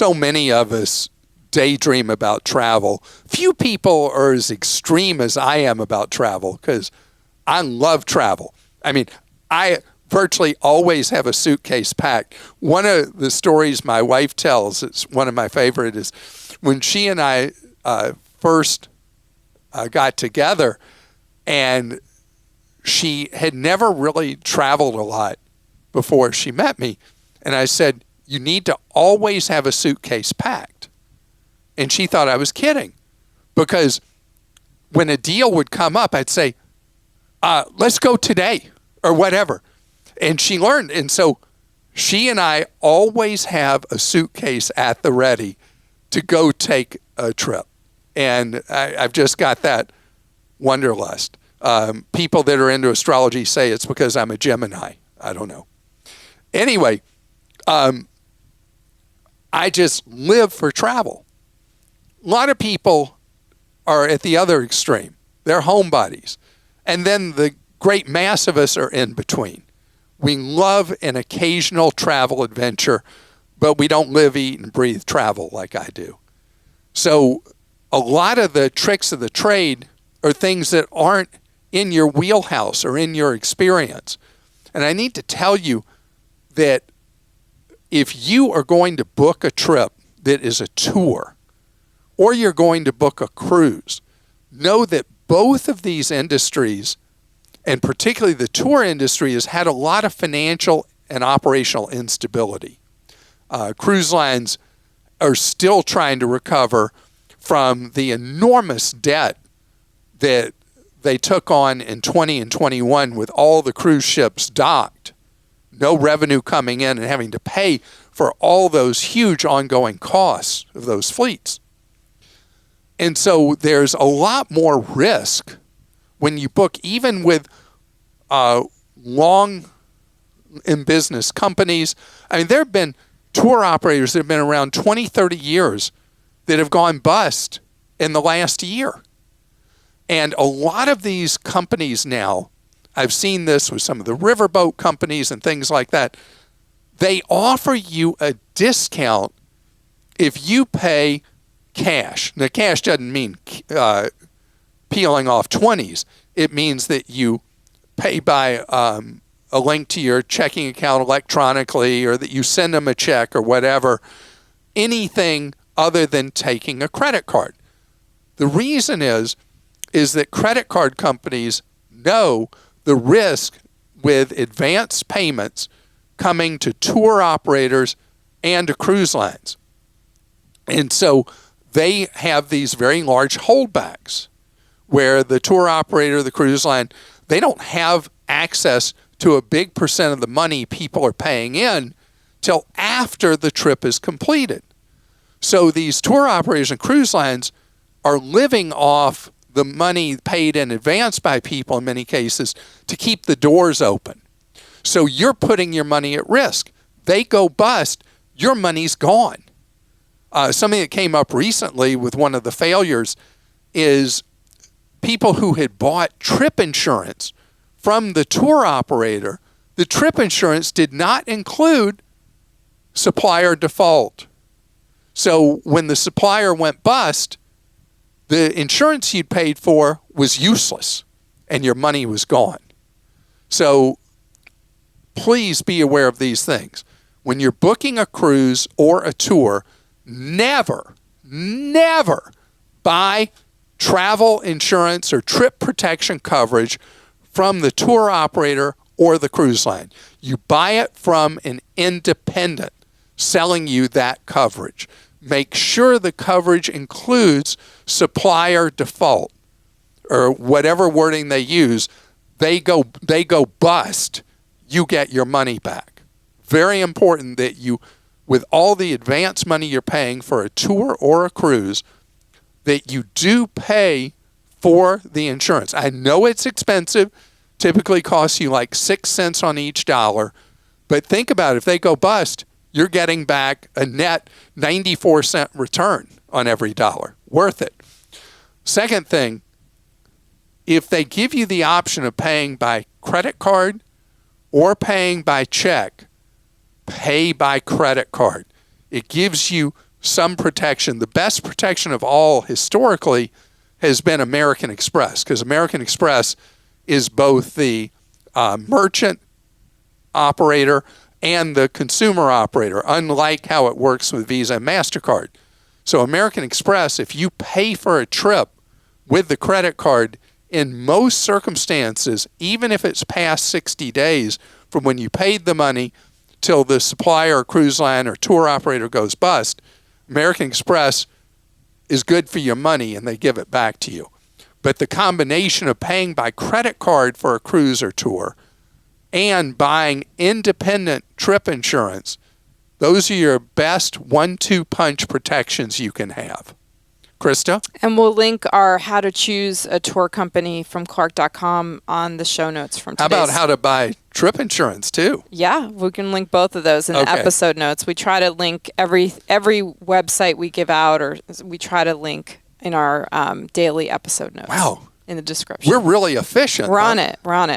so many of us daydream about travel. Few people are as extreme as I am about travel because I love travel. I mean, I virtually always have a suitcase packed. One of the stories my wife tells, it's one of my favorite, is when she and I first got together, and she had never really traveled a lot before she met me. And I said, you need to always have a suitcase packed. And she thought I was kidding, because when a deal would come up, I'd say, let's go today or whatever. And she learned. And so she and I always have a suitcase at the ready to go take a trip. And I've just got that wanderlust. People that are into astrology say it's because I'm a Gemini. I don't know. Anyway, I just live for travel. A lot of people are at the other extreme. They're homebodies. And then the great mass of us are in between. We love an occasional travel adventure, but we don't live, eat, and breathe travel like I do. So a lot of the tricks of the trade are things that aren't in your wheelhouse or in your experience. And I need to tell you that if you are going to book a trip that is a tour, or you're going to book a cruise, know that both of these industries, and particularly the tour industry, has had a lot of financial and operational instability. Cruise lines are still trying to recover from the enormous debt that they took on in 20 and 21 with all the cruise ships docked, no revenue coming in, and having to pay for all those huge ongoing costs of those fleets. And so there's a lot more risk when you book, even with long in business companies. I mean, there have been tour operators that have been around 20, 30 years that have gone bust in the last year. And a lot of these companies now, I've seen this with some of the riverboat companies and things like that, they offer you a discount if you pay cash. Now, cash doesn't mean peeling off 20s. It means that you pay by a link to your checking account electronically, or that you send them a check or whatever, anything other than taking a credit card. The reason is that credit card companies know the risk with advance payments coming to tour operators and to cruise lines. And so they have these very large holdbacks where the tour operator, the cruise line, they don't have access to a big percent of the money people are paying in till after the trip is completed. So these tour operators and cruise lines are living off the money paid in advance by people in many cases to keep the doors open. So you're putting your money at risk. They go bust, your money's gone. Something that came up recently with one of the failures is people who had bought trip insurance from the tour operator. The trip insurance did not include supplier default. So when the supplier went bust, the insurance you'd paid for was useless and your money was gone. So please be aware of these things. When you're booking a cruise or a tour, never buy travel insurance or trip protection coverage from the tour operator or the cruise line. You buy it from an independent selling you that coverage. Make sure the coverage includes supplier default, or whatever wording they use. They go bust, you get your money back. Very important that you, with all the advance money you're paying for a tour or a cruise, that you do pay for the insurance. I know it's expensive, typically costs you like 6 cents on each dollar, but think about it. If they go bust, you're getting back a net 94-cent return on every dollar. Worth it. Second thing, if they give you the option of paying by credit card or paying by check, pay by credit card. It gives you some protection. The best protection of all historically has been American Express, because American Express is both the merchant operator and the consumer operator, unlike how it works with Visa and MasterCard. So American Express, if you pay for a trip with the credit card, in most circumstances, even if it's past 60 days from when you paid the money till the supplier, cruise line, or tour operator goes bust, American Express is good for your money and they give it back to you. But the combination of paying by credit card for a cruise or tour and buying independent trip insurance, those are your best 1-2 punch protections you can have. Krista? And we'll link our How to Choose a Tour Company from Clark.com on the show notes from How today's. about how to buy trip insurance too? Yeah, we can link both of those in the episode notes. We try to link every website we give out, or we try to link in our daily episode notes. Wow. In the description. We're really efficient. We're on it.